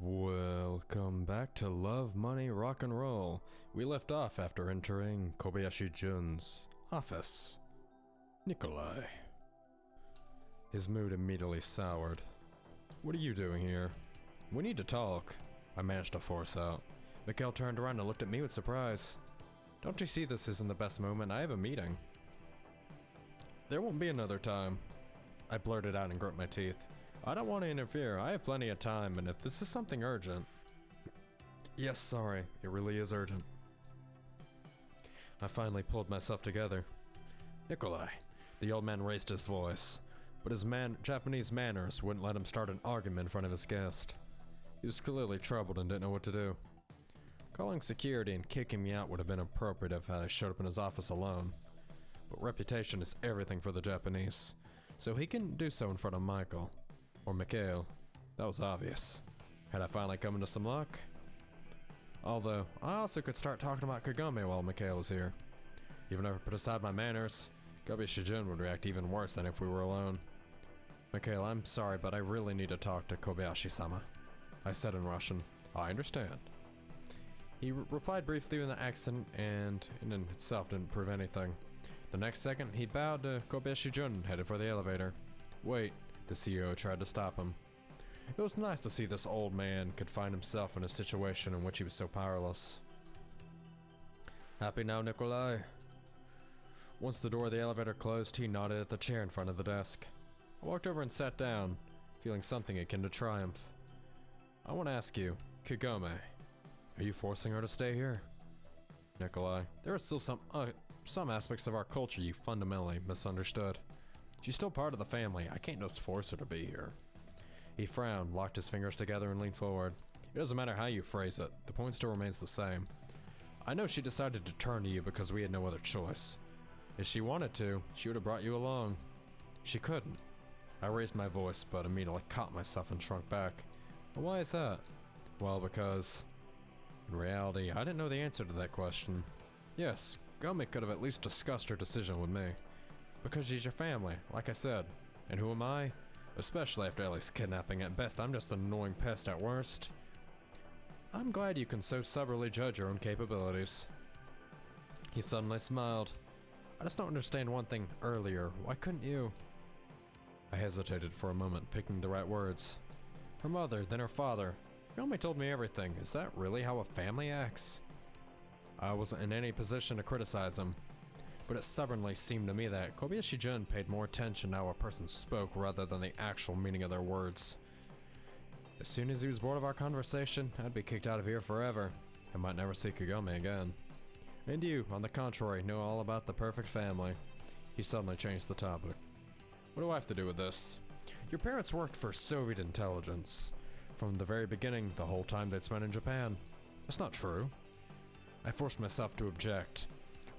Welcome back to Love, Money, Rock and Roll. We left off after entering Kobayashi Jun's office. Nikolai. His mood immediately soured. What are you doing here? We need to talk. I managed to force out. Mikhail turned around and looked at me with surprise. Don't you see this isn't the best moment? I have a meeting. There won't be another time. I blurted out and grit my teeth. I don't want to interfere. I have plenty of time, and if this is something urgent... Yes, sorry. It really is urgent. I finally pulled myself together. Nikolai. The old man raised his voice, but his Japanese manners wouldn't let him start an argument in front of his guest. He was clearly troubled and didn't know what to do. Calling security and kicking me out would have been appropriate if I showed up in his office alone. But reputation is everything for the Japanese, so he couldn't do so in front of Michael. Or Mikhail. That was obvious. Had I finally come into some luck? Although, I also could start talking about Kagome while Mikhail was here. Even if I put aside my manners, Kobayashi Jun would react even worse than if we were alone. Mikhail, I'm sorry, but I really need to talk to Kobayashi-sama. I said in Russian. I understand. He replied briefly with an accent, and in itself didn't prove anything. The next second, he bowed to Kobayashi Jun and headed for the elevator. Wait. The CEO tried to stop him. It was nice to see this old man could find himself in a situation in which he was so powerless. Happy now, Nikolai? Once the door of the elevator closed, he nodded at the chair in front of the desk. I walked over and sat down, feeling something akin to triumph. I want to ask you, Kagome, are you forcing her to stay here? Nikolai, there are still some aspects of our culture you fundamentally misunderstood. She's still part of the family. I can't just force her to be here. He frowned, locked his fingers together, and leaned forward. It doesn't matter how you phrase it. The point still remains the same. I know she decided to turn to you because we had no other choice. If she wanted to, she would have brought you along. She couldn't. I raised my voice, but immediately caught myself and shrunk back. Well, why is that? Well, because... in reality, I didn't know the answer to that question. Yes, Kagome could have at least discussed her decision with me. Because she's your family, like I said. And who am I? Especially after Ellie's kidnapping. At best, I'm just an annoying pest at worst. I'm glad you can so soberly judge your own capabilities. He suddenly smiled. I just don't understand one thing earlier. Why couldn't you? I hesitated for a moment, picking the right words. Her mother, then her father. Kagome told me everything. Is that really how a family acts? I wasn't in any position to criticize him. But it stubbornly seemed to me that Kobayashi Jun paid more attention to how a person spoke rather than the actual meaning of their words. As soon as he was bored of our conversation, I'd be kicked out of here forever. I might never see Kagome again. And you, on the contrary, know all about the perfect family. He suddenly changed the topic. What do I have to do with this? Your parents worked for Soviet intelligence. From the very beginning, the whole time they'd spent in Japan. That's not true. I forced myself to object.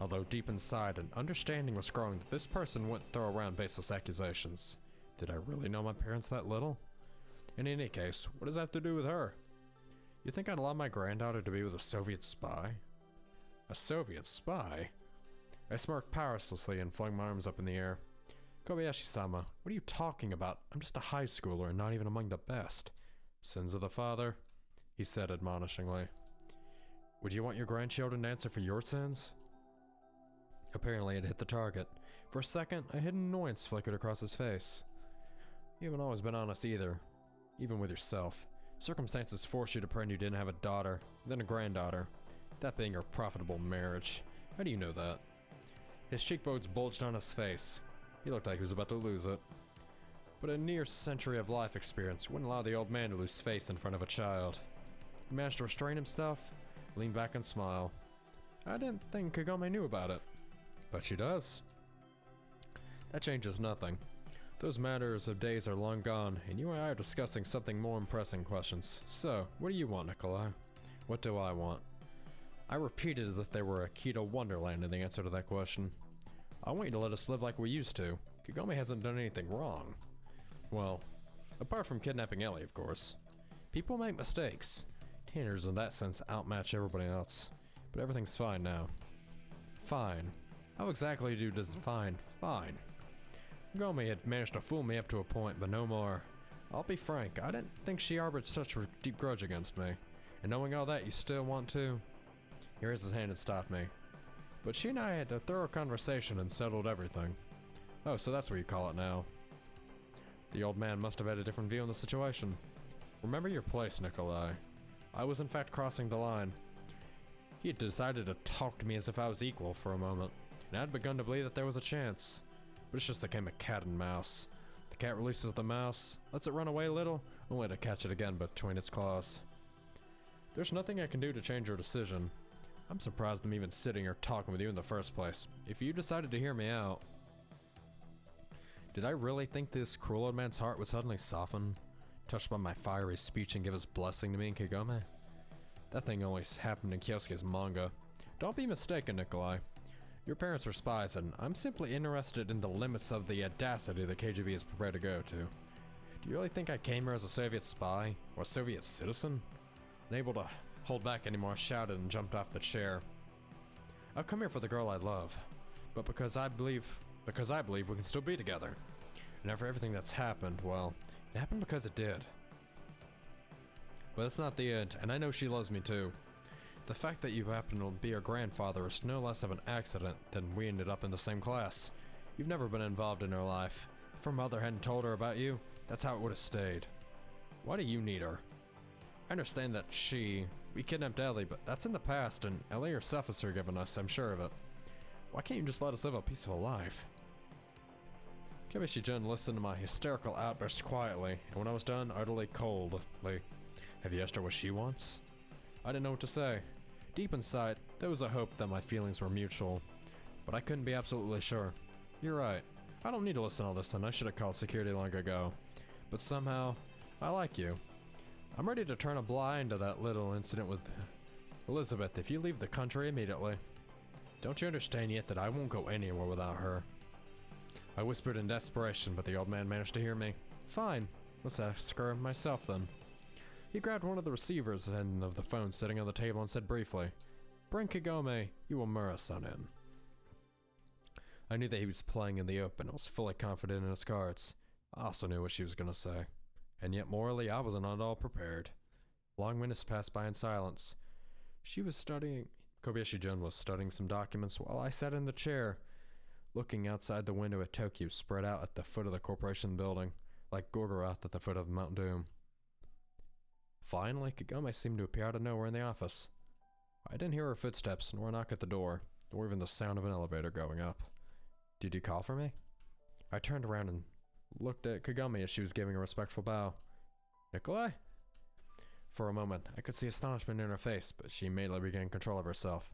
Although deep inside, an understanding was growing that this person wouldn't throw around baseless accusations. Did I really know my parents that little? In any case, what does that have to do with her? You think I'd allow my granddaughter to be with a Soviet spy? A Soviet spy? I smirked powerlessly and flung my arms up in the air. Kobayashi-sama, what are you talking about? I'm just a high schooler and not even among the best. Sins of the father, he said admonishingly. Would you want your grandchildren to answer for your sins? Apparently it hit the target. For a second, a hidden annoyance flickered across his face. You haven't always been honest either. Even with yourself. Circumstances forced you to pretend you didn't have a daughter, then a granddaughter. That being your profitable marriage. How do you know that? His cheekbones bulged on his face. He looked like he was about to lose it. But a near century of life experience wouldn't allow the old man to lose face in front of a child. He managed to restrain himself, lean back and smile. I didn't think Kagome knew about it. But she does. That changes nothing. Those matters of days are long gone, and you and I are discussing something more pressing questions. So, what do you want, Nikolai? What do I want? I repeated as if they were a key to Wonderland in the answer to that question. I want you to let us live like we used to. Kagome hasn't done anything wrong. Well, apart from kidnapping Ellie, of course. People make mistakes. Teenagers in that sense outmatch everybody else. But everything's fine now. Fine. How exactly do you define fine? Kagome had managed to fool me up to a point, but no more. I'll be frank, I didn't think she harbored such a deep grudge against me. And knowing all that, you still want to? He raised his hand and stopped me. But she and I had a thorough conversation and settled everything. Oh, so that's what you call it now. The old man must have had a different view on the situation. Remember your place, Nikolai. I was in fact crossing the line. He had decided to talk to me as if I was equal for a moment, and I'd begun to believe that there was a chance. But it's just a game of cat and mouse. The cat releases the mouse, lets it run away a little, only to catch it again between its claws. There's nothing I can do to change your decision. I'm surprised I'm even sitting here talking with you in the first place. If you decided to hear me out... Did I really think this cruel old man's heart would suddenly soften, touched by my fiery speech and give his blessing to me and Kagome? That thing always happened in Kyosuke's manga. Don't be mistaken, Nikolai. Your parents are spies, and I'm simply interested in the limits of the audacity the KGB is prepared to go to. Do you really think I came here as a Soviet spy, or a Soviet citizen? Unable to hold back anymore, I shouted and jumped off the chair. I've come here for the girl I love, but because I believe we can still be together. And after everything that's happened, well, it happened because it did. But it's not the end, and I know she loves me too. The fact that you happen to be her grandfather is no less of an accident than we ended up in the same class. You've never been involved in her life. If her mother hadn't told her about you, that's how it would have stayed. Why do you need her? I understand that we kidnapped Ellie, but that's in the past, and Ellie herself has forgiven us, I'm sure of it. Why can't you just let us live a peaceful life? Kibishi-jun listened to my hysterical outbursts quietly, and when I was done, utterly coldly. Have you asked her what she wants? I didn't know what to say. Deep inside, there was a hope that my feelings were mutual, but I couldn't be absolutely sure. You're right. I don't need to listen to all this, and I should have called security long ago. But somehow, I like you. I'm ready to turn a blind to that little incident with Elizabeth if you leave the country immediately. Don't you understand yet that I won't go anywhere without her? I whispered in desperation, but the old man managed to hear me. Fine, let's ask her myself then. He grabbed one of the receivers end of the phone sitting on the table and said briefly, Bring Kagome Iwamura-san in. I knew that he was playing in the open. I was fully confident in his cards. I also knew what she was going to say. And yet morally, I wasn't at all prepared. Long minutes passed by in silence. Kobayashi-jun was studying some documents while I sat in the chair, looking outside the window at Tokyo spread out at the foot of the corporation building, like Gorgoroth at the foot of Mount Doom. Finally, Kagome seemed to appear out of nowhere in the office. I didn't hear her footsteps, nor a knock at the door, nor even the sound of an elevator going up. Did you call for me? I turned around and looked at Kagome as she was giving a respectful bow. Nikolai? For a moment, I could see astonishment in her face, but she immediately regained control of herself.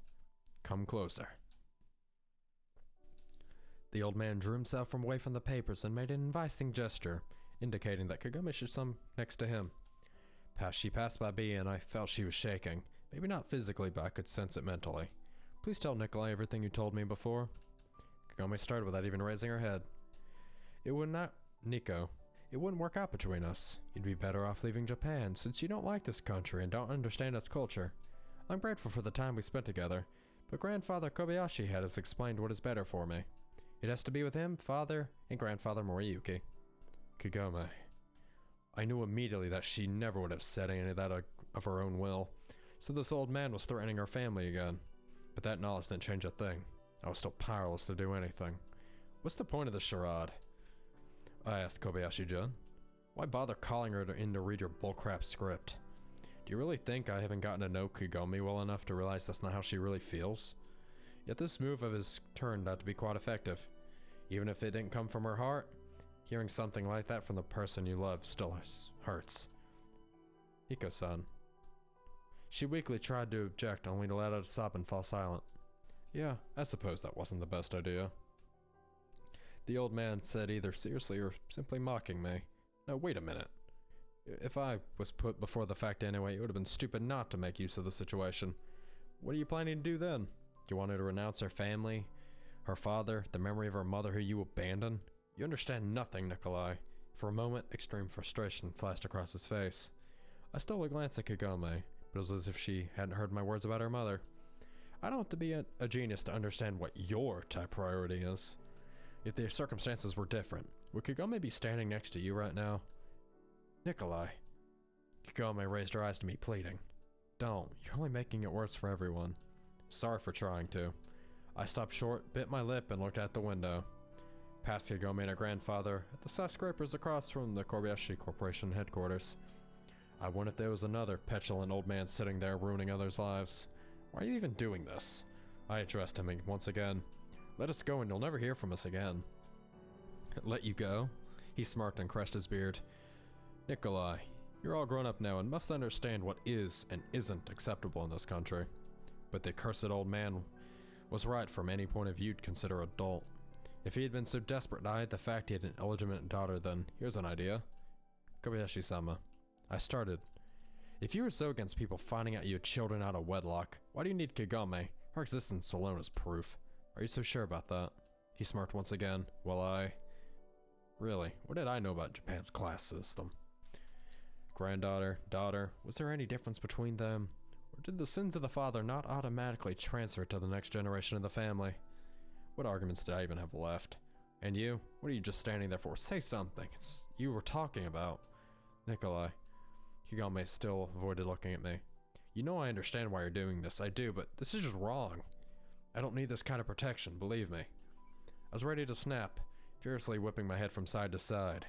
Come closer. The old man drew himself from away from the papers and made an inviting gesture, indicating that Kagome should come next to him. She passed by me and I felt she was shaking. Maybe not physically, but I could sense it mentally. Please tell Nikolai everything you told me before. Kagome started without even raising her head. It wouldn't work out between us. You'd be better off leaving Japan, since you don't like this country and don't understand its culture. I'm grateful for the time we spent together, but Grandfather Kobayashi has explained what is better for me. It has to be with him, Father, and Grandfather Moriyuki. Kagome. I knew immediately that she never would have said any of that of her own will, so this old man was threatening her family again. But that knowledge didn't change a thing. I was still powerless to do anything. What's the point of this charade? I asked Kobayashi-jun. Why bother calling her in to read your bullcrap script? Do you really think I haven't gotten to know Kagome well enough to realize that's not how she really feels? Yet this move of his turned out to be quite effective. Even if it didn't come from her heart, hearing something like that from the person you love still hurts. Hiko-san. She weakly tried to object, only to let out a sob and fall silent. Yeah, I suppose that wasn't the best idea. The old man said either seriously or simply mocking me. No, wait a minute. If I was put before the fact anyway, it would have been stupid not to make use of the situation. What are you planning to do then? Do you want her to renounce her family, her father, the memory of her mother who you abandoned? You understand nothing, Nikolai. For a moment, extreme frustration flashed across his face. I stole a glance at Kagome, but it was as if she hadn't heard my words about her mother. I don't have to be a genius to understand what your top priority is. If the circumstances were different, would Kagome be standing next to you right now? Nikolai. Kagome raised her eyes to me, pleading. Don't. You're only making it worse for everyone. Sorry for trying to. I stopped short, bit my lip, and looked out the window. Past Kagome and her grandfather, at the skyscrapers across from the Kobayashi Corporation headquarters. I wondered if there was another petulant old man sitting there ruining others' lives. Why are you even doing this? I addressed him once again. Let us go and you'll never hear from us again. Let you go? He smirked and crushed his beard. Nikolai, you're all grown up now and must understand what is and isn't acceptable in this country. But the cursed old man was right from any point of view to consider adult. If he had been so desperate to hide the fact he had an illegitimate daughter, then here's an idea. Kobayashi-sama. I started. If you were so against people finding out you had children out of wedlock, why do you need Kagome? Her existence alone is proof. Are you so sure about that? He smirked once again. Well, Really, what did I know about Japan's class system? Granddaughter, daughter, was there any difference between them? Or did the sins of the father not automatically transfer to the next generation of the family? What arguments did I even have left? And you? What are you just standing there for? Say something. It's you were talking about. Nikolai. Kagome still avoided looking at me. You know I understand why you're doing this. I do, but this is just wrong. I don't need this kind of protection, believe me. I was ready to snap, furiously whipping my head from side to side.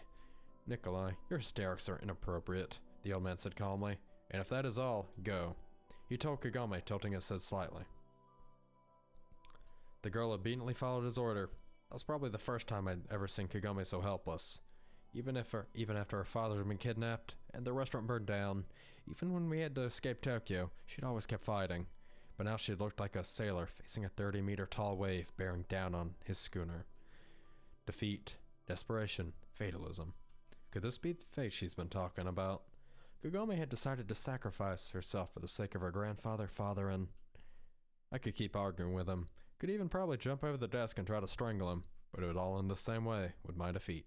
Nikolai, your hysterics are inappropriate, the old man said calmly. And if that is all, go. He told Kagome, tilting his head slightly. The girl obediently followed his order. That was probably the first time I'd ever seen Kagome so helpless. Even after her father had been kidnapped and the restaurant burned down, even when we had to escape Tokyo, she'd always kept fighting. But now she looked like a sailor facing a 30-meter tall wave bearing down on his schooner. Defeat, desperation, fatalism. Could this be the fate she's been talking about? Kagome had decided to sacrifice herself for the sake of her grandfather, father, and... I could keep arguing with him. Could even probably jump over the desk and try to strangle him, but it would all end the same way, with my defeat.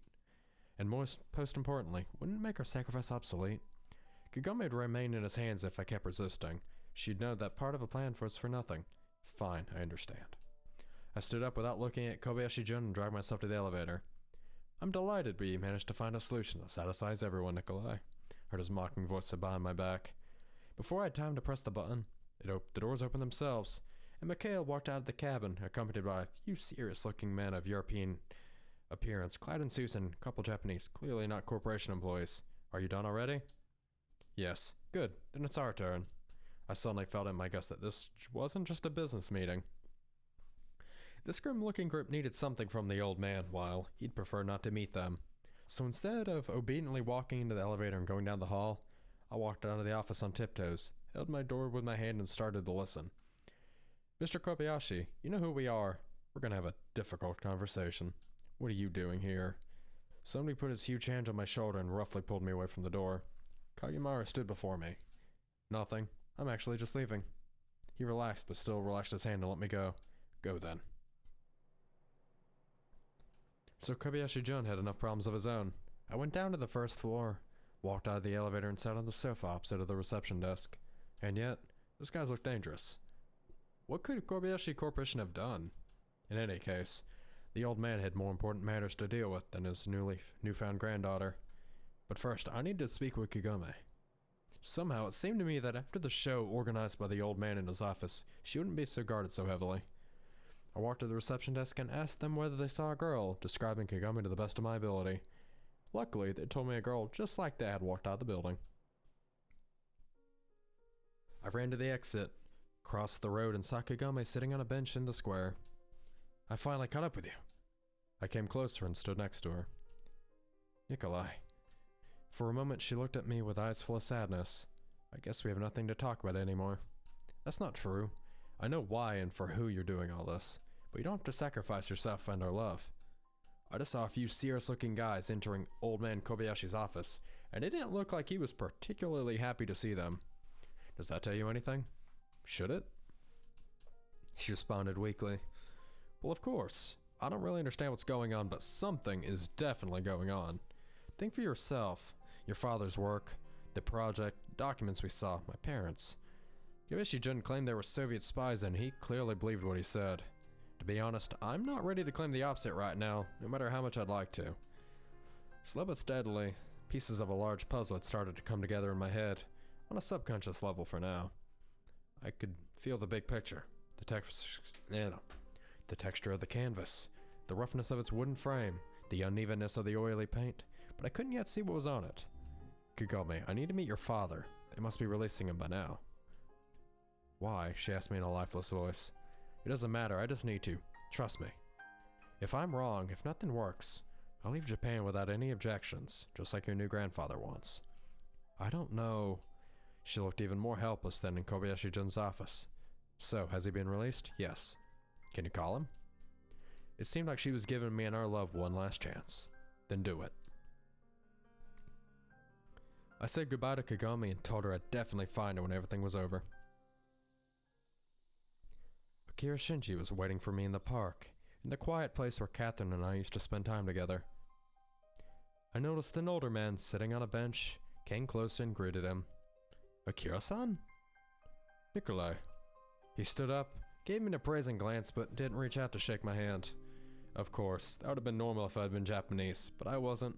And most importantly, wouldn't it make her sacrifice obsolete? Kagome would remain in his hands if I kept resisting. She'd know that part of a plan was for nothing. Fine, I understand. I stood up without looking at Kobayashi-jun and dragged myself to the elevator. I'm delighted we managed to find a solution that satisfies everyone, Nikolai. Heard his mocking voice said behind my back. Before I had time to press the button, the doors opened themselves, and Mikhail walked out of the cabin, accompanied by a few serious-looking men of European appearance, clad in suits, and a couple Japanese, clearly not corporation employees. Are you done already? Yes. Good. Then it's our turn. I suddenly felt in my guts that this wasn't just a business meeting. This grim-looking group needed something from the old man, while he'd prefer not to meet them. So instead of obediently walking into the elevator and going down the hall, I walked out of the office on tiptoes, held my door with my hand, and started to listen. Mr. Kobayashi, you know who we are. We're gonna have a difficult conversation. What are you doing here? Somebody put his huge hand on my shoulder and roughly pulled me away from the door. Kageyamaru stood before me. Nothing. I'm actually just leaving. He relaxed, but still relaxed his hand and let me go. Go then. So Kobayashi-jun had enough problems of his own. I went down to the first floor, walked out of the elevator and sat on the sofa opposite of the reception desk. And yet, those guys looked dangerous. What could Kobayashi Corporation have done? In any case, the old man had more important matters to deal with than his newfound granddaughter. But first, I needed to speak with Kagome. Somehow, it seemed to me that after the show organized by the old man in his office, she wouldn't be so guarded so heavily. I walked to the reception desk and asked them whether they saw a girl, describing Kagome to the best of my ability. Luckily, they told me a girl just like that had walked out of the building. I ran to the exit, crossed the road, and saw Kagome sitting on a bench in the square. I finally caught up with you. I came closer and stood next to her. Nikolai. For a moment, she looked at me with eyes full of sadness. I guess we have nothing to talk about anymore. That's not true. I know why and for who you're doing all this, but you don't have to sacrifice yourself and our love. I just saw a few serious-looking guys entering old man Kobayashi's office, and it didn't look like he was particularly happy to see them. Does that tell you anything? Should it? She responded weakly. Well, of course. I don't really understand what's going on, but something is definitely going on. Think for yourself. Your father's work, the project, documents we saw, my parents. Kobayashi-jun claimed there were Soviet spies and he clearly believed what he said. To be honest, I'm not ready to claim the opposite right now, no matter how much I'd like to. Slow but steadily, Pieces of a large puzzle had started to come together in my head, on a subconscious level for now. I could feel the big picture, the texture of the canvas, the roughness of its wooden frame, the unevenness of the oily paint, but I couldn't yet see what was on it. Kagome, I need to meet your father. They must be releasing him by now. Why? She asked me in a lifeless voice. It doesn't matter, I just need to. Trust me. If I'm wrong, if nothing works, I'll leave Japan without any objections, just like your new grandfather wants. I don't know. She looked even more helpless than in Kobayashi-jun's office. So, has he been released? Yes. Can you call him? It seemed like she was giving me and our love one last chance. Then do it. I said goodbye to Kagome and told her I'd definitely find her when everything was over. Akira Shinji was waiting for me in the park, in the quiet place where Catherine and I used to spend time together. I noticed an older man sitting on a bench, came closer and greeted him. Akira-san? Nikolai. He stood up, gave me an appraising glance, but didn't reach out to shake my hand. Of course, that would have been normal if I'd been Japanese, but I wasn't.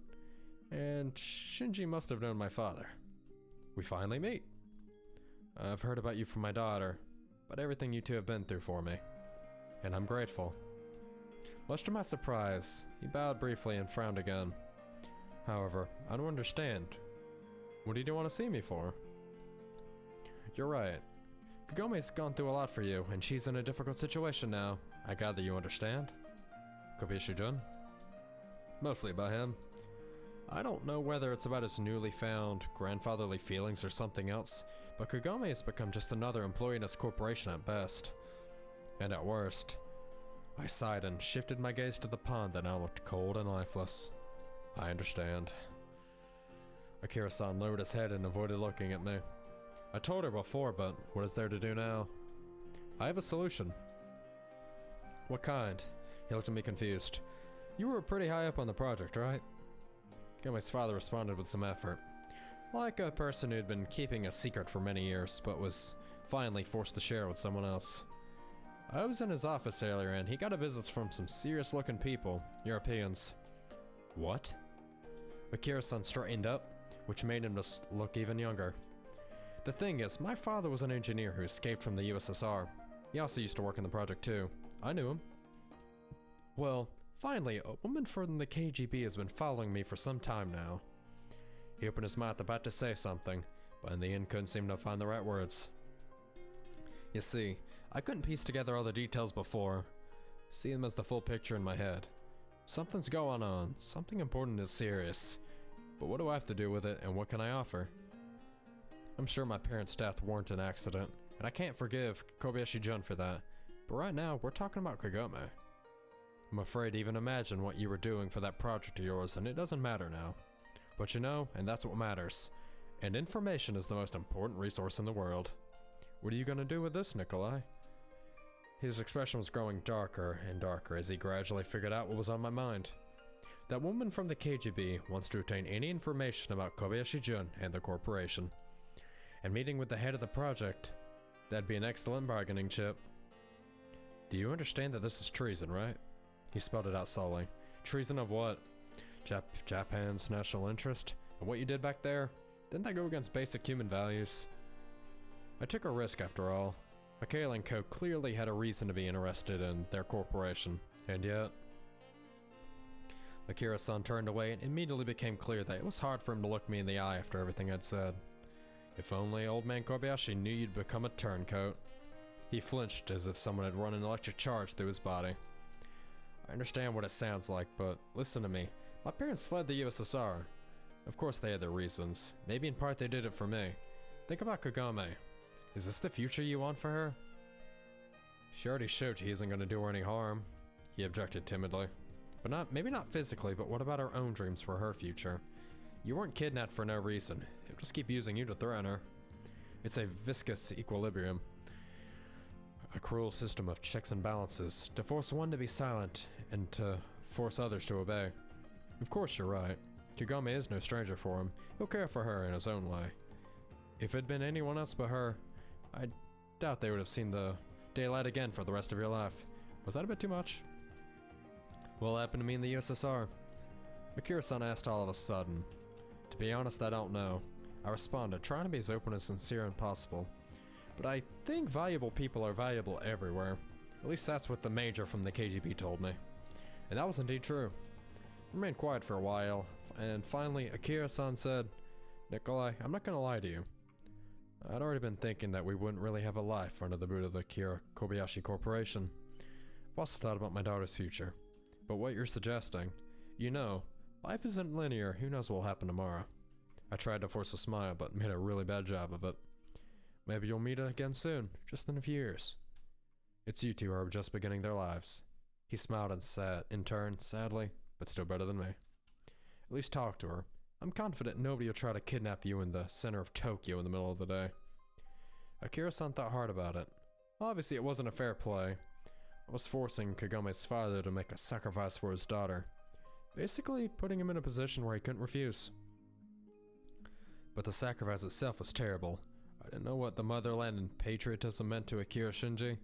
And Shinji must have known my father. We finally meet. I've heard about you from my daughter, but everything you two have been through for me. And I'm grateful. Much to my surprise, he bowed briefly and frowned again. However, I don't understand. What do you want to see me for? You're right. Kagome's gone through a lot for you, and she's in a difficult situation now. I gather you understand? Kobayashi-jun? Mostly about him. I don't know whether it's about his newly found grandfatherly feelings or something else, but Kagome has become just another employee in his corporation at best. And at worst. I sighed and shifted my gaze to the pond that now looked cold and lifeless. I understand. Akira-san lowered his head and avoided looking at me. I told her before, but what is there to do now? I have a solution. What kind? He looked at me confused. You were pretty high up on the project, right? Kagome's father responded with some effort. Like a person who'd been keeping a secret for many years, but was finally forced to share with someone else. I was in his office earlier and he got a visit from some serious looking people, Europeans. What? Akira-san straightened up, which made him just look even younger. The thing is, my father was an engineer who escaped from the USSR. He also used to work in the project too. I knew him. Well, finally, a woman from the KGB has been following me for some time now. He opened his mouth about to say something, but in the end couldn't seem to find the right words. You see, I couldn't piece together all the details before, see them as the full picture in my head. Something's going on, something important is serious. But what do I have to do with it, and what can I offer? I'm sure my parents' death weren't an accident, and I can't forgive Kobayashi-jun for that. But right now, we're talking about Kagome. I'm afraid to even imagine what you were doing for that project of yours, and it doesn't matter now. But you know, and that's what matters. And information is the most important resource in the world. What are you gonna do with this, Nikolai? His expression was growing darker and darker as he gradually figured out what was on my mind. That woman from the KGB wants to obtain any information about Kobayashi-jun and the corporation. And meeting with the head of the project, that'd be an excellent bargaining chip. Do you understand that this is treason, right? He spelled it out slowly. Treason of what? Japan's national interest? And what you did back there? Didn't that go against basic human values? I took a risk after all. Mikhail and Co. clearly had a reason to be interested in their corporation, and yet... Akira-san turned away and immediately became clear that it was hard for him to look me in the eye after everything I'd said. If only old man Kobayashi knew you'd become a turncoat. He flinched as if someone had run an electric charge through his body. I understand what it sounds like, but listen to me. My parents fled the USSR. Of course they had their reasons. Maybe in part they did it for me. Think about Kagome. Is this the future you want for her? She already showed he isn't going to do her any harm. He objected timidly. But maybe not physically, but what about her own dreams for her future? You weren't kidnapped for no reason. He'll just keep using you to threaten her. It's a viscous equilibrium. A cruel system of checks and balances, to force one to be silent, and to force others to obey. Of course you're right. Kagome is no stranger for him. He'll care for her in his own way. If it'd been anyone else but her, I doubt they would have seen the daylight again for the rest of your life. Was that a bit too much? What happened to me in the USSR? Akira-san asked all of a sudden. To To be honest, I don't know. I responded, trying to be as open and sincere as possible. But I think valuable people are valuable everywhere. At least that's what the major from the KGB told me. And that was indeed true. I remained quiet for a while, and finally Akira-san said, "Nikolai, I'm not gonna lie to you. I'd already been thinking that we wouldn't really have a life under the boot of the Akira Kobayashi Corporation. I've also thought about my daughter's future. But what you're suggesting, you know, life isn't linear, who knows what will happen tomorrow." I tried to force a smile, but made a really bad job of it. "Maybe you'll meet again soon, just in a few years. It's you two who are just beginning their lives." He smiled and said, in turn, sadly, but still better than me. "At least talk to her. I'm confident nobody will try to kidnap you in the center of Tokyo in the middle of the day." Akira-san thought hard about it. Obviously it wasn't a fair play. I was forcing Kagome's father to make a sacrifice for his daughter. Basically putting him in a position where he couldn't refuse. But the sacrifice itself was terrible. I didn't know what the motherland and patriotism meant to Akira Shinji,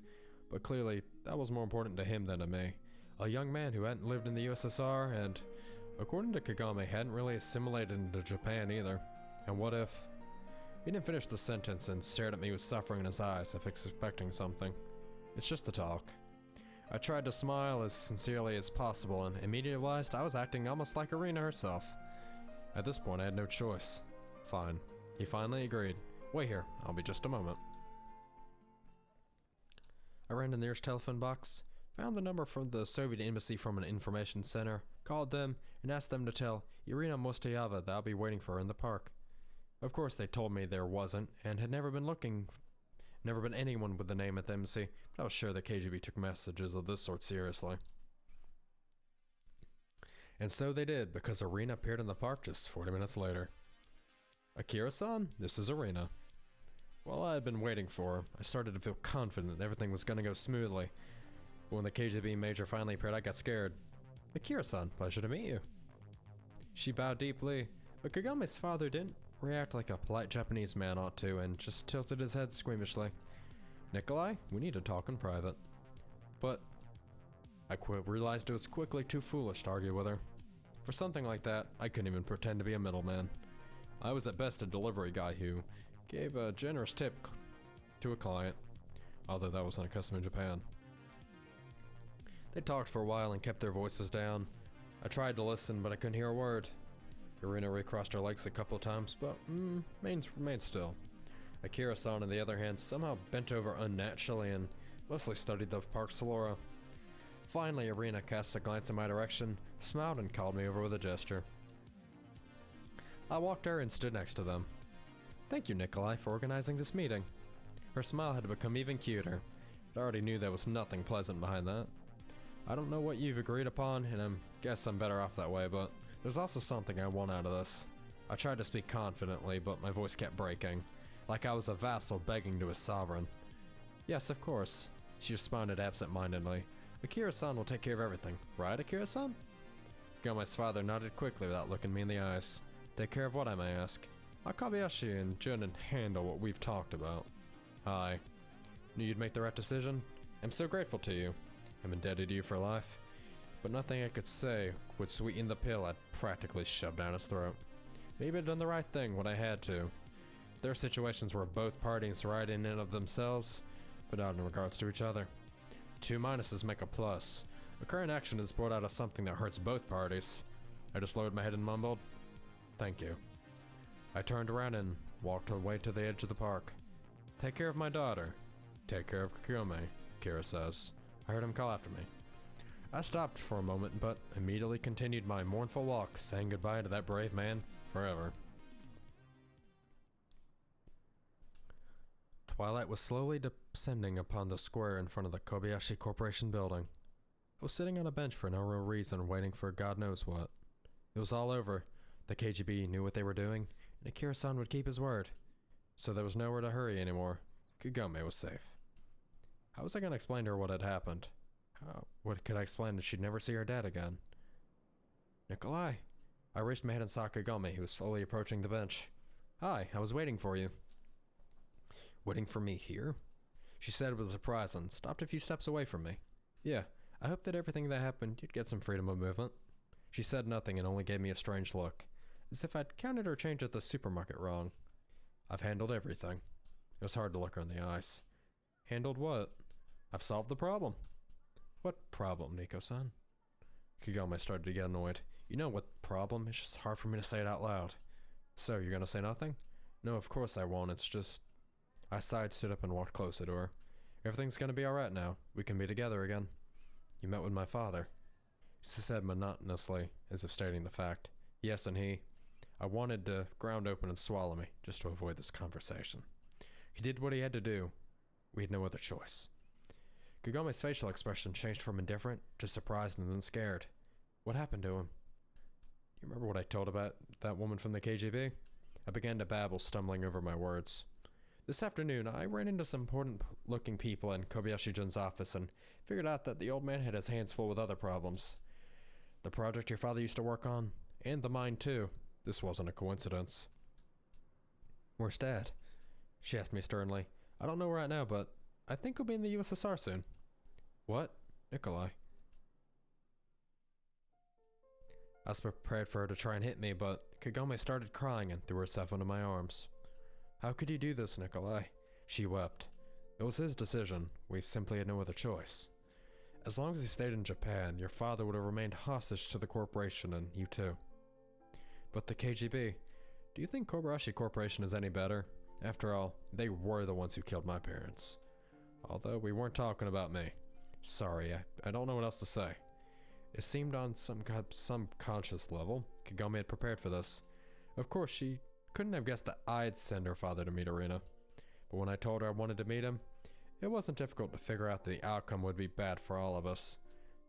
but clearly that was more important to him than to me. A young man who hadn't lived in the USSR and, according to Kagome, hadn't really assimilated into Japan either. And what if... He didn't finish the sentence and stared at me with suffering in his eyes, as if expecting something. It's just the talk. I tried to smile as sincerely as possible and immediately realized I was acting almost like Irina herself. At this point I had no choice. Fine. He finally agreed. "Wait here, I'll be just a moment." I ran to the nearest telephone box, found the number from the Soviet embassy from an information center, called them, and asked them to tell Irina Mostoyeva that I'll be waiting for her in the park. Of course they told me there wasn't, and had never been anyone with the name at the embassy, but I was sure the KGB took messages of this sort seriously. And so they did, because Irina appeared in the park just 40 minutes later. "Akira-san, this is Irina." While I had been waiting for her, I started to feel confident that everything was going to go smoothly. But when the KGB major finally appeared, I got scared. "Akira-san, pleasure to meet you." She bowed deeply, but Kagome's father didn't react like a polite Japanese man ought to and just tilted his head squeamishly. "Nikolai, we need to talk in private." But I realized it was quickly too foolish to argue with her. For something like that, I couldn't even pretend to be a middleman. I was at best a delivery guy who gave a generous tip to a client, although that wasn't a custom in Japan. They talked for a while and kept their voices down. I tried to listen, but I couldn't hear a word. Irina recrossed her legs a couple of times, but remained still. Akira-san, on the other hand, somehow bent over unnaturally and mostly studied the park's flora. Finally, Irina cast a glance in my direction, smiled and called me over with a gesture. I walked her and stood next to them. "Thank you, Nikolai, for organizing this meeting." Her smile had become even cuter, but I already knew there was nothing pleasant behind that. "I don't know what you've agreed upon, and I guess I'm better off that way, but there's also something I want out of this." I tried to speak confidently, but my voice kept breaking, like I was a vassal begging to his sovereign. "Yes, of course," she responded absent-mindedly. "Akira-san will take care of everything, right, Akira-san?" Gome's father nodded quickly without looking me in the eyes. "Take care of what, I may ask?" "Kobayashi and Junin handle what we've talked about." "Hi. Knew you'd make the right decision. I'm so grateful to you. I'm indebted to you for life. But nothing I could say would sweeten the pill I'd practically shoved down his throat. Maybe I'd done the right thing when I had to. There are situations where both parties right in and of themselves, but not in regards to each other. 2 minuses make a plus. A current action is brought out of something that hurts both parties." I just lowered my head and mumbled, "Thank you." I turned around and walked away to the edge of the park. "Take care of my daughter. Take care of Kagome," Akira says. I heard him call after me. I stopped for a moment, but immediately continued my mournful walk, saying goodbye to that brave man forever. Twilight was slowly descending upon the square in front of the Kobayashi Corporation building. I was sitting on a bench for no real reason, waiting for God knows what. It was all over. The KGB knew what they were doing, and Akira-san would keep his word. So there was nowhere to hurry anymore. Kagome was safe. How was I going to explain to her what had happened? What could I explain that she'd never see her dad again? "Nikolai." I raised my head and saw Kagome, who was slowly approaching the bench. "Hi, I was waiting for you." "Waiting for me here?" She said with surprise and stopped a few steps away from me. "Yeah, I hoped that everything that happened you'd get some freedom of movement." She said nothing and only gave me a strange look, as if I'd counted her change at the supermarket wrong. I've handled everything. It was hard to look her in the eyes. Handled what? I've solved the problem. What problem, Nico-san? Kagome started to get annoyed. You know what problem? It's just hard for me to say it out loud. So, you're gonna say nothing? No, of course I won't. It's just... I sighed, stood up, and walked closer to her. Everything's gonna be alright now. We can be together again. You met with my father. She said monotonously, as if stating the fact. Yes, and he... I wanted to ground open and swallow me, just to avoid this conversation. He did what he had to do. We had no other choice. Kagome's facial expression changed from indifferent to surprised and then scared. What happened to him? You remember what I told about that woman from the KGB? I began to babble, stumbling over my words. This afternoon, I ran into some important-looking people in Kobayashi-jun's office and figured out that the old man had his hands full with other problems. The project your father used to work on, and the mine too. This wasn't a coincidence. Where's Dad? She asked me sternly. I don't know right now, but I think he'll be in the USSR soon. What? Nikolai. I was prepared for her to try and hit me, but Kagome started crying and threw herself into my arms. How could you do this, Nikolai? She wept. It was his decision. We simply had no other choice. As long as he stayed in Japan, your father would have remained hostage to the corporation, and you too. But the KGB, do you think Kobayashi Corporation is any better? After all, they were the ones who killed my parents. Although we weren't talking about me. Sorry, I don't know what else to say. It seemed on some subconscious level, Kagome had prepared for this. Of course, she couldn't have guessed that I'd send her father to meet Arena. But when I told her I wanted to meet him, it wasn't difficult to figure out that the outcome would be bad for all of us.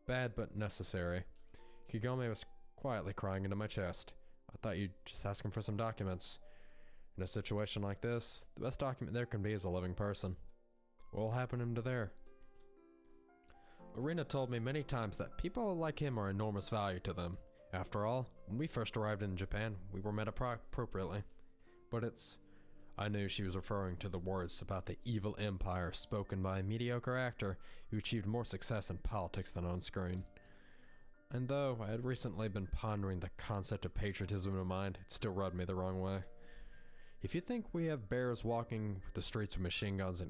Bad but necessary. Kagome was quietly crying into my chest. I thought you'd just ask him for some documents. In a situation like this, the best document there can be is a living person. What'll happen to there? Arena told me many times that people like him are enormous value to them. After all, when we first arrived in Japan, we were met appropriately. But it's... I knew she was referring to the words about the evil empire spoken by a mediocre actor who achieved more success in politics than on screen. And though I had recently been pondering the concept of patriotism in mind, it still rubbed me the wrong way. If you think we have bears walking the streets with machine guns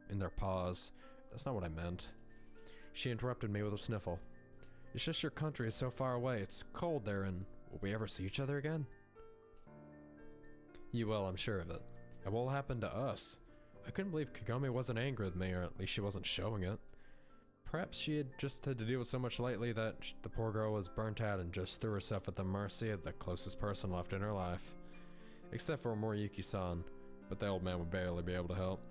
in their paws, that's not what I meant. She interrupted me with a sniffle. It's just your country is so far away, it's cold there, and will we ever see each other again? You will, I'm sure of it. And what will happen to us? I couldn't believe Kagome wasn't angry with me, or at least she wasn't showing it. Perhaps she had just had to deal with so much lately that the poor girl was burnt out and just threw herself at the mercy of the closest person left in her life. Except for Moriyuki-san, but the old man would barely be able to help.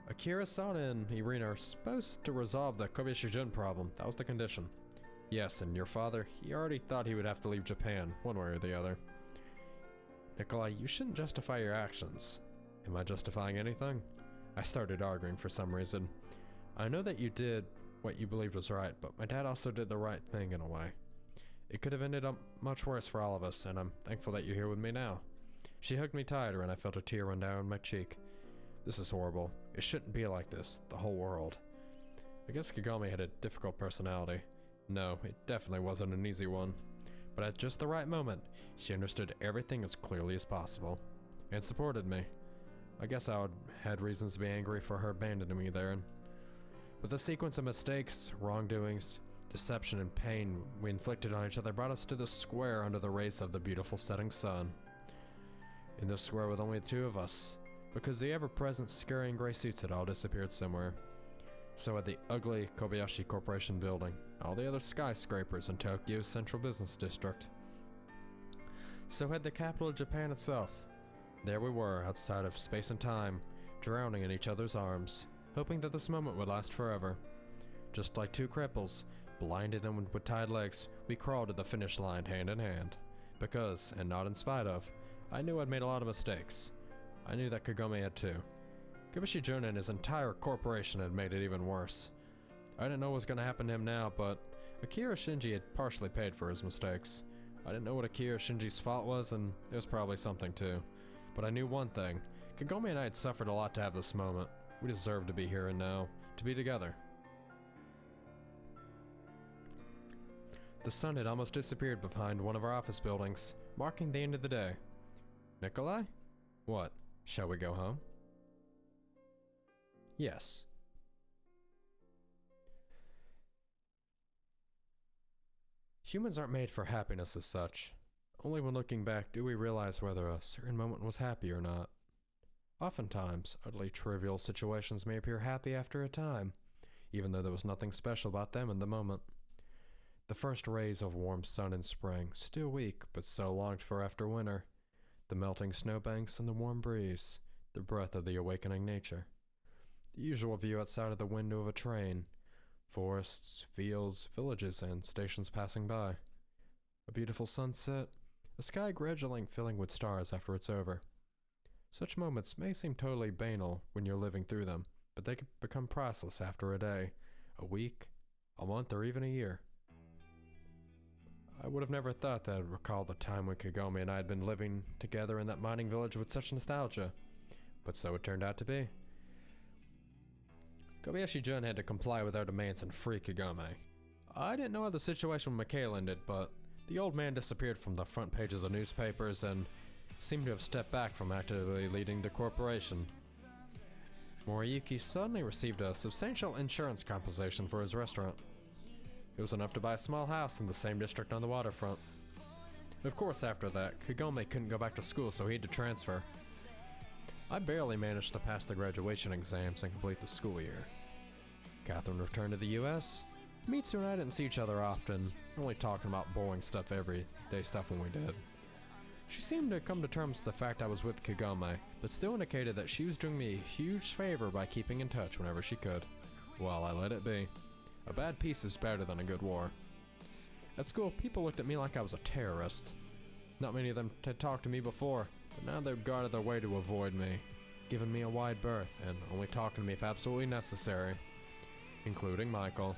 Akira-san and Irina are supposed to resolve the Kobayashi-jun problem. That was the condition. Yes, and your father, he already thought he would have to leave Japan, one way or the other. Nikolai, you shouldn't justify your actions. Am I justifying anything? I started arguing for some reason. I know that you did what you believed was right, but my dad also did the right thing in a way. It could have ended up much worse for all of us, and I'm thankful that you're here with me now. She hugged me tighter, and I felt a tear run down my cheek. This is horrible. It shouldn't be like this, the whole world. I guess Kagome had a difficult personality. No, it definitely wasn't an easy one. But at just the right moment, she understood everything as clearly as possible, and supported me. I guess I had reasons to be angry for her abandoning me there. But the sequence of mistakes, wrongdoings, deception, and pain we inflicted on each other brought us to the square under the rays of the beautiful setting sun. In the square with only the two of us, because the ever-present scurrying gray suits had all disappeared somewhere. So had the ugly Kobayashi Corporation building, all the other skyscrapers in Tokyo's central business district. So had the capital of Japan itself. There we were, outside of space and time, drowning in each other's arms, hoping that this moment would last forever. Just like two cripples, blinded and with tied legs, we crawled to the finish line hand in hand. Because, and not in spite of, I knew I'd made a lot of mistakes. I knew that Kagome had too. Kobayashi-jun and his entire corporation had made it even worse. I didn't know what was going to happen to him now, but Akira Shinji had partially paid for his mistakes. I didn't know what Akira Shinji's fault was, and it was probably something too. But I knew one thing. Kagome and I had suffered a lot to have this moment. We deserved to be here and now, to be together. The sun had almost disappeared behind one of our office buildings, marking the end of the day. Nikolai? What? Shall we go home? Yes. Humans aren't made for happiness as such. Only when looking back do we realize whether a certain moment was happy or not. Oftentimes, utterly trivial situations may appear happy after a time, even though there was nothing special about them in the moment. The first rays of warm sun in spring, still weak but so longed for after winter. The melting snowbanks and the warm breeze, the breath of the awakening nature. The usual view outside of the window of a train. Forests, fields, villages, and stations passing by. A beautiful sunset, a sky gradually filling with stars after it's over. Such moments may seem totally banal when you're living through them, but they can become priceless after a day, a week, a month, or even a year. I would have never thought that I'd recall the time when Kagome and I had been living together in that mining village with such nostalgia, but so it turned out to be. Kobayashi-jun had to comply with our demands and free Kagome. I didn't know how the situation with Mikhail ended, but the old man disappeared from the front pages of newspapers and seemed to have stepped back from actively leading the corporation. Moriyuki suddenly received a substantial insurance compensation for his restaurant. It was enough to buy a small house in the same district on the waterfront. Of course, after that, Kagome couldn't go back to school, so he had to transfer. I barely managed to pass the graduation exams and complete the school year. Catherine returned to the US. Mitsu and I didn't see each other often, only talking about boring stuff everyday stuff when we did. She seemed to come to terms with the fact I was with Kagome, but still indicated that she was doing me a huge favor by keeping in touch whenever she could. Well, I let it be. A bad peace is better than a good war. At school, people looked at me like I was a terrorist. Not many of them had talked to me before, but now they've gone out of their way to avoid me, giving me a wide berth and only talking to me if absolutely necessary, including Michael.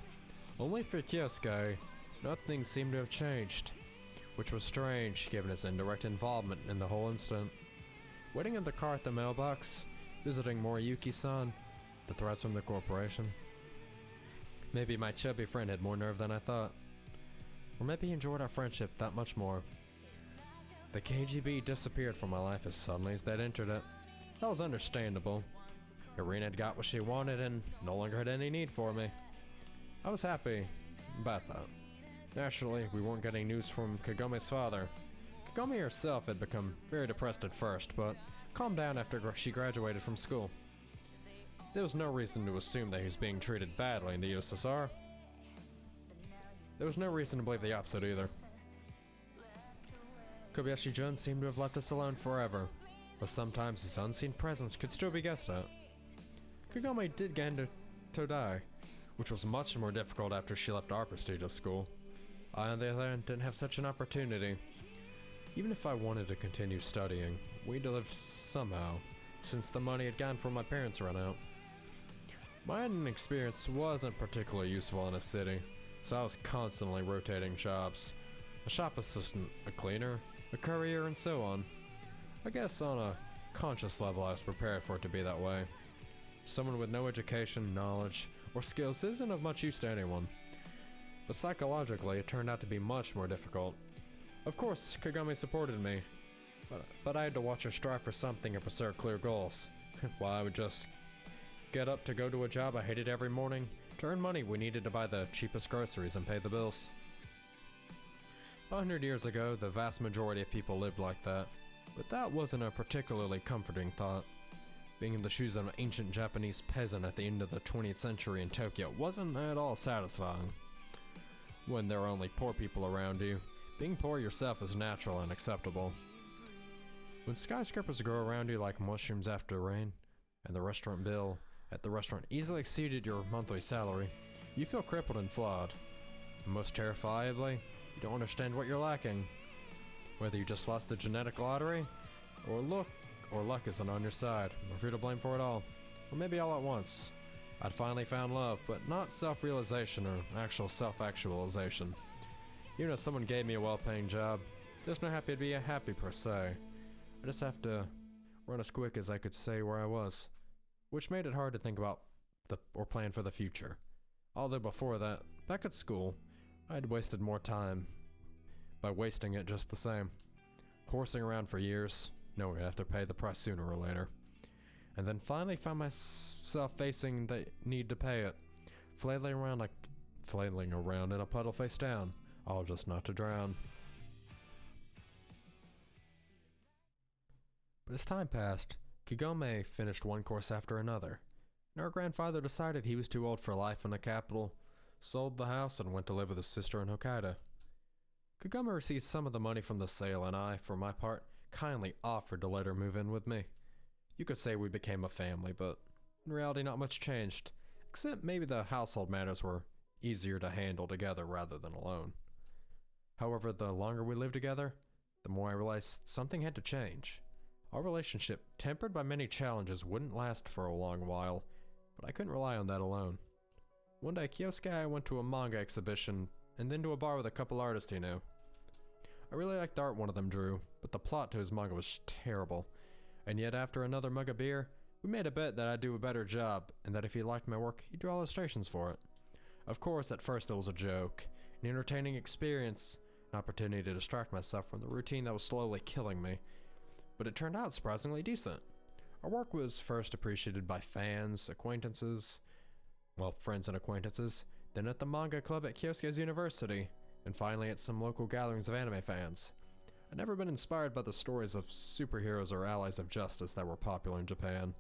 Only for Kyosuke, nothing seemed to have changed, which was strange given his indirect involvement in the whole incident. Waiting in the car at the mailbox, visiting Moriyuki-san, the threats from the corporation. Maybe my chubby friend had more nerve than I thought. Or maybe he enjoyed our friendship that much more. The KGB disappeared from my life as suddenly as they'd entered it. That was understandable. Irina had got what she wanted and no longer had any need for me. I was happy about that. Naturally, we weren't getting news from Kagome's father. Kagome herself had become very depressed at first, but calmed down after she graduated from school. There was no reason to assume that he was being treated badly in the USSR. There was no reason to believe the opposite either. Kobayashi-jun seemed to have left us alone forever, but sometimes his unseen presence could still be guessed at. Kagome did get into Todai, which was much more difficult after she left our prestigious school. I, on the other hand, didn't have such an opportunity. Even if I wanted to continue studying, we had to live somehow, since the money had gone from my parents run out. My experience wasn't particularly useful in a city, so I was constantly rotating jobs. A shop assistant, a cleaner, a courier, and so on. I guess on a conscious level I was prepared for it to be that way. Someone with no education, knowledge, or skills isn't of much use to anyone. But psychologically it turned out to be much more difficult. Of course, Kagome supported me, but I had to watch her strive for something and pursue clear goals, while I would just get up to go to a job I hated every morning to earn money we needed to buy the cheapest groceries and pay the bills. 100 years ago, the vast majority of people lived like that, but that wasn't a particularly comforting thought. Being in the shoes of an ancient Japanese peasant at the end of the 20th century in Tokyo wasn't at all satisfying. When there are only poor people around you, being poor yourself is natural and acceptable. When skyscrapers grow around you like mushrooms after rain, and the restaurant bill at the restaurant easily exceeded your monthly salary, you feel crippled and flawed. And most terrifiably, you don't understand what you're lacking. Whether you just lost the genetic lottery, or luck isn't on your side, or if you're to blame for it all, or maybe all at once. I'd finally found love, but not self-realization or actual self-actualization. Even if someone gave me a well-paying job, there's no happy to be happy per se. I just have to run as quick as I could say where I was, which made it hard to think about or plan for the future. Although before that, back at school, I'd wasted more time by wasting it just the same. Horsing around for years, knowing I'd have to pay the price sooner or later. And then finally found myself facing the need to pay it. Flailing around in a puddle face down, all just not to drown. But as time passed, Kagome finished one course after another, and our grandfather decided he was too old for life in the capital, sold the house, and went to live with his sister in Hokkaido. Kagome received some of the money from the sale, and I, for my part, kindly offered to let her move in with me. You could say we became a family, but in reality not much changed, except maybe the household matters were easier to handle together rather than alone. However, the longer we lived together, the more I realized something had to change. Our relationship, tempered by many challenges, wouldn't last for a long while, but I couldn't rely on that alone. One day, Kyosuke and I went to a manga exhibition, and then to a bar with a couple artists he knew. I really liked the art one of them drew, but the plot to his manga was terrible, and yet after another mug of beer, we made a bet that I'd do a better job, and that if he liked my work, he'd draw illustrations for it. Of course, at first it was a joke, an entertaining experience, an opportunity to distract myself from the routine that was slowly killing me, but it turned out surprisingly decent. Our work was first appreciated by fans, friends and acquaintances, then at the manga club at Kyosuke's university, and finally at some local gatherings of anime fans. I'd never been inspired by the stories of superheroes or allies of justice that were popular in Japan.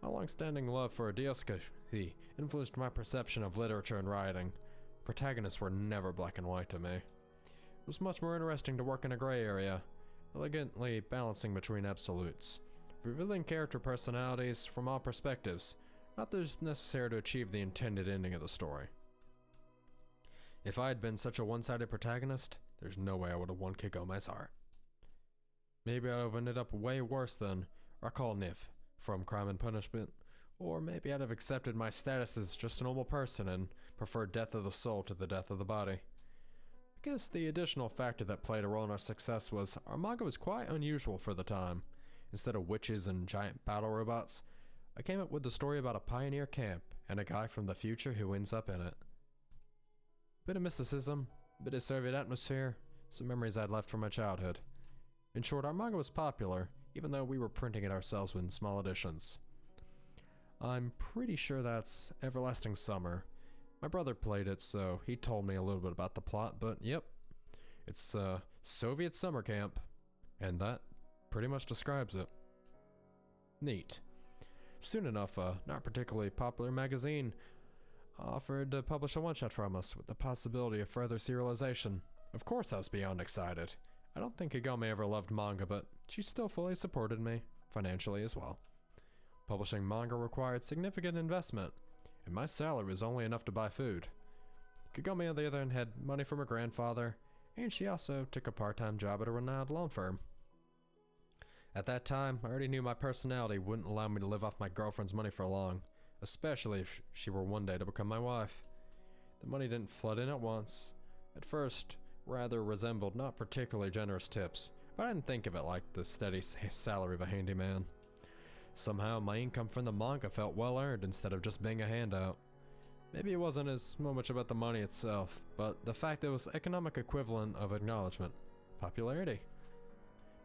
My long-standing love for Ryosuke influenced my perception of literature and writing. Protagonists were never black and white to me. It was much more interesting to work in a gray area, elegantly balancing between absolutes, revealing character personalities from all perspectives, not that it's necessary to achieve the intended ending of the story. If I had been such a one-sided protagonist, there's no way I would have won Kagome's heart. Maybe I would have ended up way worse than Rakolniv from Crime and Punishment, or maybe I'd have accepted my status as just a normal person and preferred death of the soul to the death of the body. I guess the additional factor that played a role in our success was our manga was quite unusual for the time. Instead of witches and giant battle robots, I came up with the story about a pioneer camp and a guy from the future who ends up in it. A bit of mysticism, a bit of Soviet atmosphere, some memories I'd left from my childhood. In short, our manga was popular, even though we were printing it ourselves in small editions. I'm pretty sure that's Everlasting Summer. My brother played it, so he told me a little bit about the plot, but yep, it's a Soviet summer camp, and that pretty much describes it. Neat. Soon enough, a not particularly popular magazine offered to publish a one-shot from us with the possibility of further serialization. Of course I was beyond excited. I don't think Kagome ever loved manga, but she still fully supported me, financially as well. Publishing manga required significant investment, and my salary was only enough to buy food. Kagome, on the other hand, had money from her grandfather, and she also took a part-time job at a renowned loan firm. At that time, I already knew my personality wouldn't allow me to live off my girlfriend's money for long, especially if she were one day to become my wife. The money didn't flood in at once. At first, rather resembled not particularly generous tips, but I didn't think of it like the steady salary of a handyman. Somehow, my income from the manga felt well earned instead of just being a handout. Maybe it wasn't as much about the money itself, but the fact that it was economic equivalent of acknowledgement, popularity.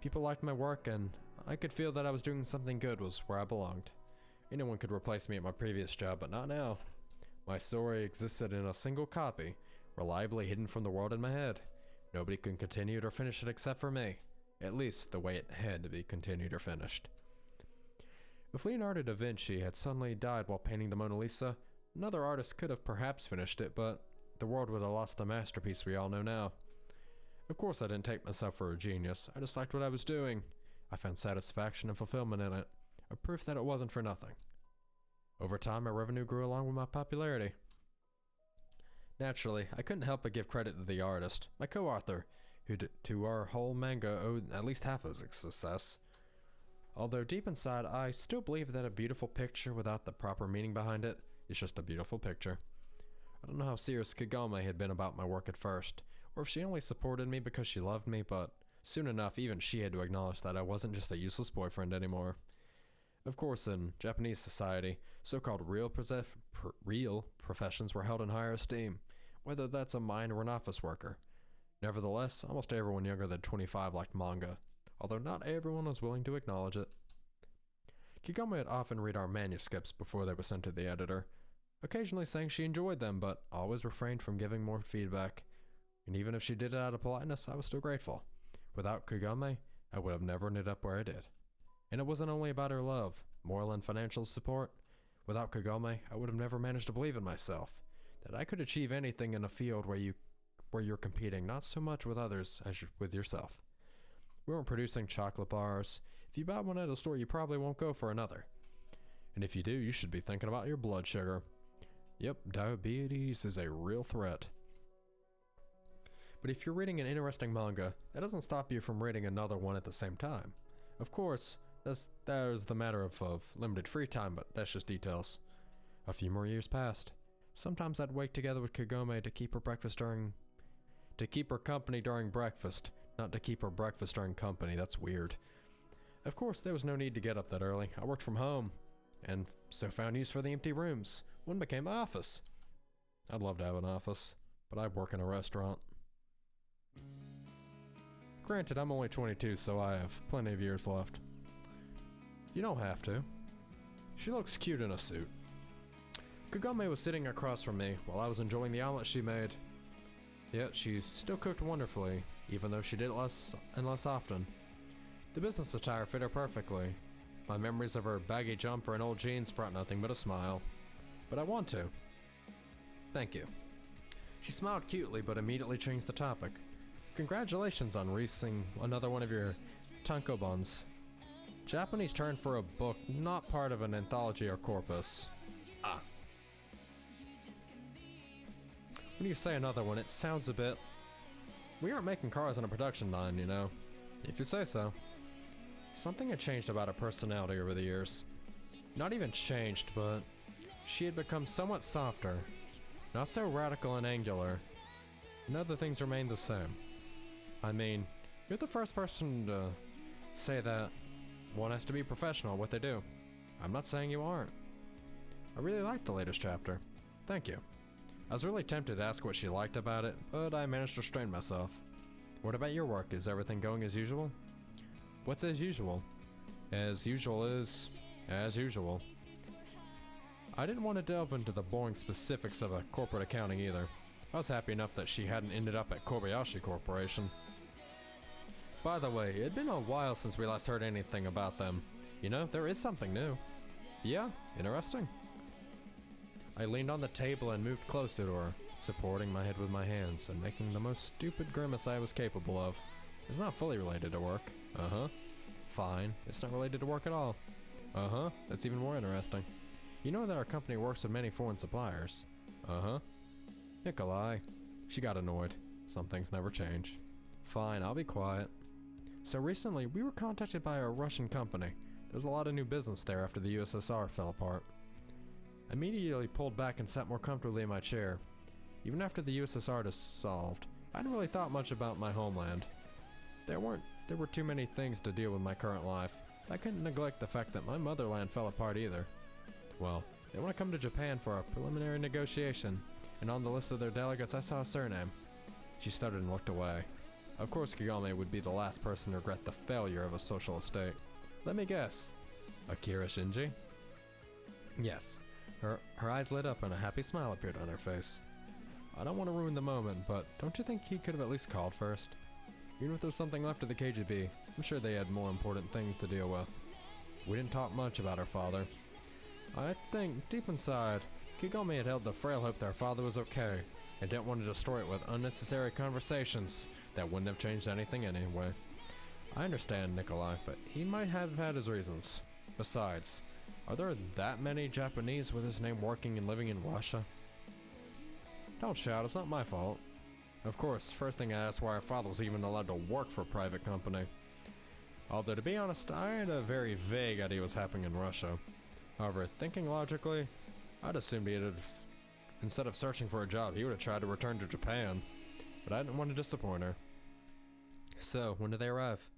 People liked my work, and I could feel that I was doing something good was where I belonged. Anyone could replace me at my previous job, but not now. My story existed in a single copy, reliably hidden from the world in my head. Nobody could continue it or finish it except for me, at least the way it had to be continued or finished. If Leonardo da Vinci had suddenly died while painting the Mona Lisa, another artist could have perhaps finished it, but the world would have lost the masterpiece we all know now. Of course I didn't take myself for a genius, I just liked what I was doing. I found satisfaction and fulfillment in it, a proof that it wasn't for nothing. Over time, my revenue grew along with my popularity. Naturally, I couldn't help but give credit to the artist, my co-author, who to our whole manga owed at least half of its success. Although deep inside, I still believe that a beautiful picture without the proper meaning behind it is just a beautiful picture. I don't know how serious Kagome had been about my work at first, or if she only supported me because she loved me, but soon enough even she had to acknowledge that I wasn't just a useless boyfriend anymore. Of course, in Japanese society, so-called real professions were held in higher esteem, whether that's a mine or an office worker. Nevertheless, almost everyone younger than 25 liked manga, although not everyone was willing to acknowledge it. Kagome would often read our manuscripts before they were sent to the editor, occasionally saying she enjoyed them, but always refrained from giving more feedback. And even if she did it out of politeness, I was still grateful. Without Kagome, I would have never ended up where I did. And it wasn't only about her love, moral and financial support. Without Kagome, I would have never managed to believe in myself, that I could achieve anything in a field where you're competing not so much with others as with yourself. We weren't producing chocolate bars. If you buy one at a store, you probably won't go for another. And if you do, you should be thinking about your blood sugar. Yep, diabetes is a real threat. But if you're reading an interesting manga, that doesn't stop you from reading another one at the same time. Of course, there's the matter of limited free time, but that's just details. A few more years passed. Sometimes I'd wake together with Kagome to keep her company during breakfast, not to keep her breakfast during company. That's weird. Of course, there was no need to get up that early. I worked from home, and so found use for the empty rooms. One became my office. I'd love to have an office, but I work in a restaurant. Granted, I'm only 22, so I have plenty of years left. You don't have to. She looks cute in a suit. Kagome was sitting across from me while I was enjoying the omelet she made. Yet she still cooked wonderfully, even though she did it less and less often. The business attire fit her perfectly. My memories of her baggy jumper and old jeans brought nothing but a smile. But I want to. Thank you. She smiled cutely, but immediately changed the topic. Congratulations on releasing another one of your tankobons. Japanese term for a book not part of an anthology or corpus. Ah. When you say another one, it sounds a bit... We aren't making cars on a production line, you know. If you say so. Something had changed about her personality over the years. Not even changed, but she had become somewhat softer. Not so radical and angular. And other things remained the same. I mean, you're the first person to say that one has to be professional at what they do. I'm not saying you aren't. I really liked the latest chapter. Thank you. I was really tempted to ask what she liked about it, but I managed to restrain myself. What about your work? Is everything going as usual? What's as usual? As usual is as usual. I didn't want to delve into the boring specifics of a corporate accounting either. I was happy enough that she hadn't ended up at Kobayashi Corporation. By the way, it'd been a while since we last heard anything about them. You know, there is something new. Yeah, interesting. I leaned on the table and moved closer to her, supporting my head with my hands and making the most stupid grimace I was capable of. It's not fully related to work. Uh-huh. Fine, it's not related to work at all. Uh-huh, that's even more interesting. You know that our company works with many foreign suppliers. Uh-huh. Nikolai. She got annoyed. Some things never change. Fine, I'll be quiet. So recently, we were contacted by a Russian company. There's a lot of new business there after the USSR fell apart. I immediately pulled back and sat more comfortably in my chair. Even after the USSR dissolved, I hadn't really thought much about my homeland. There were too many things to deal with my current life. I couldn't neglect the fact that my motherland fell apart either. Well, they want to come to Japan for a preliminary negotiation, and on the list of their delegates I saw a surname. She stuttered and looked away. Of course Kagome would be the last person to regret the failure of a socialist state. Let me guess. Akira Shinji? Yes. Her eyes lit up and a happy smile appeared on her face. I don't want to ruin the moment, but don't you think he could have at least called first? Even if there was something left of the KGB, I'm sure they had more important things to deal with. We didn't talk much about her father. I think, deep inside, Kagome had held the frail hope that her father was okay, and didn't want to destroy it with unnecessary conversations that wouldn't have changed anything anyway. I understand Nikolai, but he might have had his reasons. Besides, are there that many Japanese with his name working and living in Russia? Don't shout, it's not my fault. Of course, first thing I asked why her father was even allowed to work for a private company. Although to be honest, I had a very vague idea what was happening in Russia. However, thinking logically, I'd assumed he'd have, instead of searching for a job, he would have tried to return to Japan. But I didn't want to disappoint her. So, when do they arrive?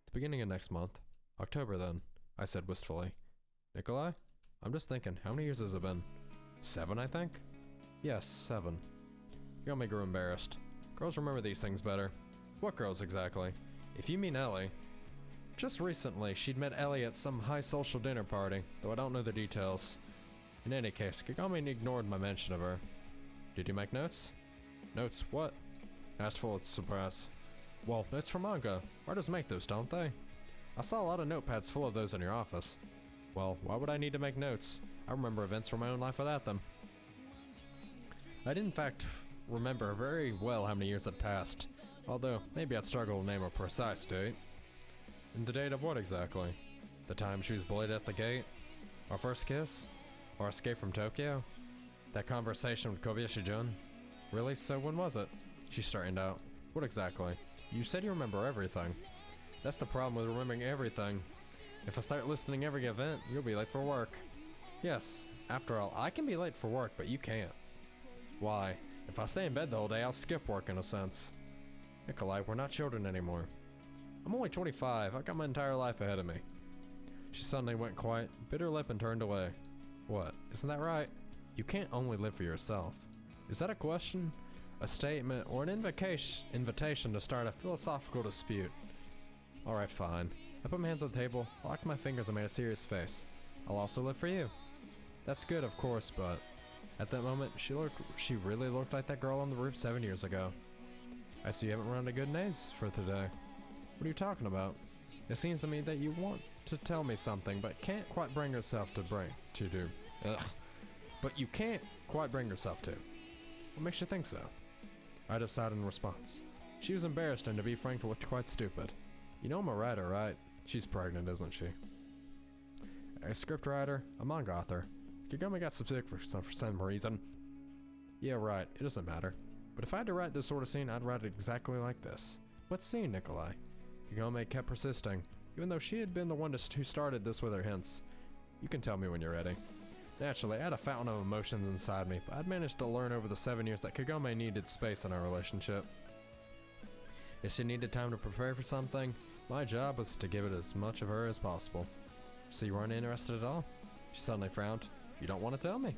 The beginning of next month. October then, I said wistfully. Nikolai? I'm just thinking, how many years has it been? 7, I think? Yes, 7. Kagome grew embarrassed. Girls remember these things better. What girls exactly? If you mean Ellie. Just recently, she'd met Ellie at some high social dinner party, though I don't know the details. In any case, Kagome ignored my mention of her. Did you make notes? Notes what? Asked full of surprise. Well, notes for manga. Writers make those, don't they? I saw a lot of notepads full of those in your office. Well, why would I need to make notes? I remember events from my own life without them. I did in fact remember very well how many years had passed, although maybe I'd struggle to name a precise date. And the date of what exactly? The time she was bullied at the gate? Our first kiss? Our escape from Tokyo? That conversation with Kobayashi-jun? Really? So when was it? She straightened out. What exactly? You said you remember everything. That's the problem with remembering everything. If I start listing every event, you'll be late for work. Yes, after all, I can be late for work, but you can't. Why? If I stay in bed the whole day, I'll skip work in a sense. Nikolai, we're not children anymore. I'm only 25, I've got my entire life ahead of me. She suddenly went quiet, bit her lip and turned away. What, isn't that right? You can't only live for yourself. Is that a question? A statement, or an invitation to start a philosophical dispute? Alright, fine. I put my hands on the table, locked my fingers and made a serious face. I'll also live for you. That's good, of course, but at that moment, she really looked like that girl on the roof 7 years ago. I see you haven't run a good nose for today. What are you talking about? It seems to me that you want to tell me something, but can't quite bring yourself to do. Ugh. But you can't quite bring yourself to. What makes you think so? I decided in response. She was embarrassed and, to be frank, looked quite stupid. You know I'm a writer, right? She's pregnant, isn't she? A script writer, a manga author. Kagome got specific for some reason. Yeah, right, it doesn't matter. But if I had to write this sort of scene, I'd write it exactly like this. What scene, Nikolai? Kagome kept persisting, even though she had been the one who started this with her hints. You can tell me when you're ready. Naturally, I had a fountain of emotions inside me, but I'd managed to learn over the 7 years that Kagome needed space in our relationship. If she needed time to prepare for something, my job was to give it as much of her as possible. So you weren't interested at all? She suddenly frowned. You don't want to tell me?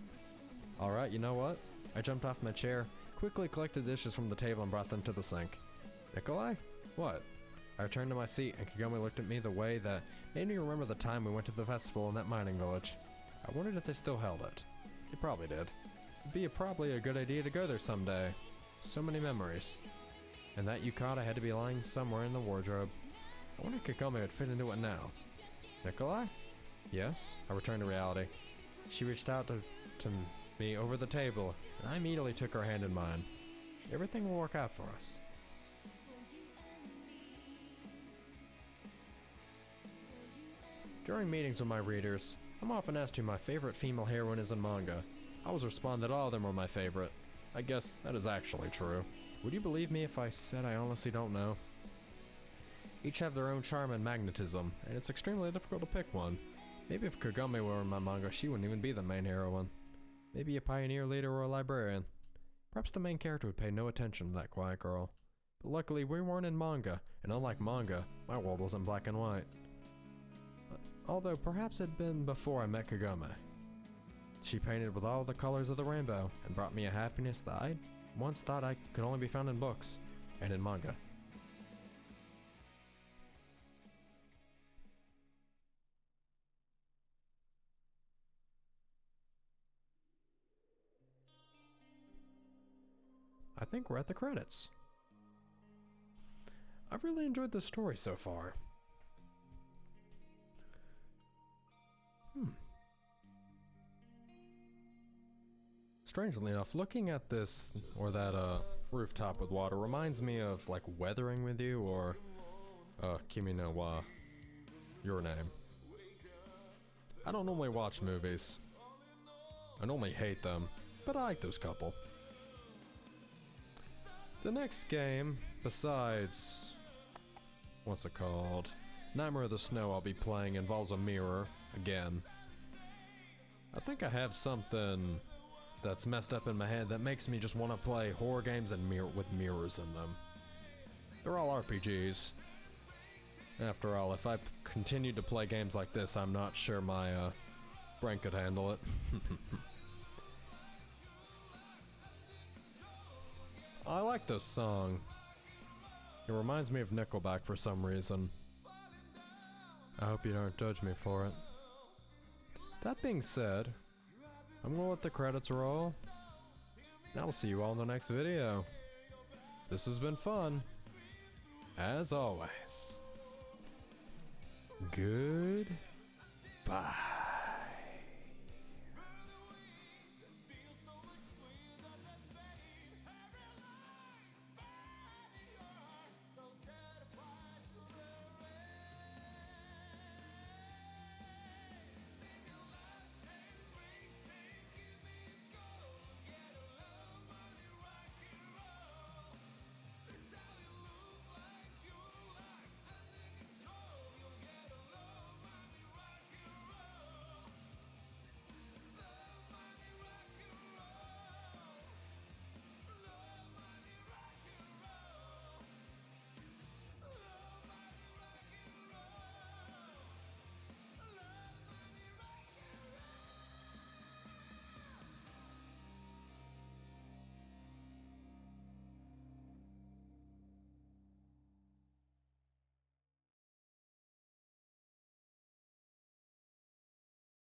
Alright, you know what? I jumped off my chair, quickly collected dishes from the table and brought them to the sink. Nikolai? What? I returned to my seat and Kagome looked at me the way that made me remember the time we went to the festival in that mining village. I wondered if they still held it. They probably did. It'd be probably a good idea to go there someday. So many memories. And that yukata had to be lying somewhere in the wardrobe. I wonder if Kagome would fit into it now. Nikolai? Yes? I returned to reality. She reached out to me over the table, and I immediately took her hand in mine. Everything will work out for us. During meetings with my readers, I'm often asked who my favorite female heroine is in manga. I always respond that all of them are my favorite. I guess that is actually true. Would you believe me if I said I honestly don't know? Each have their own charm and magnetism, and it's extremely difficult to pick one. Maybe if Kagome were in my manga, she wouldn't even be the main heroine. Maybe a pioneer leader or a librarian. Perhaps the main character would pay no attention to that quiet girl. But luckily, we weren't in manga, and unlike manga, my world wasn't black and white. Although perhaps it had been before I met Kagome. She painted with all the colors of the rainbow and brought me a happiness that I once thought I could only be found in books and in manga. I think we're at the credits. I've really enjoyed this story so far. Strangely enough, looking at this, or that rooftop with water, reminds me of like Weathering with You, or Kimi no wa Your Name. I don't normally watch movies. I normally hate them, but I like those couple. The next game, besides, what's it called? Nightmare of the Snow I'll be playing involves a mirror, again. I think I have something that's messed up in my head that makes me just want to play horror games and with mirrors in them. They're all RPGs. After all, if I continued to play games like this, I'm not sure my brain could handle it. I like this song. It reminds me of Nickelback for some reason. I hope you don't judge me for it. That being said, I'm gonna let the credits roll. And I will see you all in the next video. This has been fun. As always. Goodbye.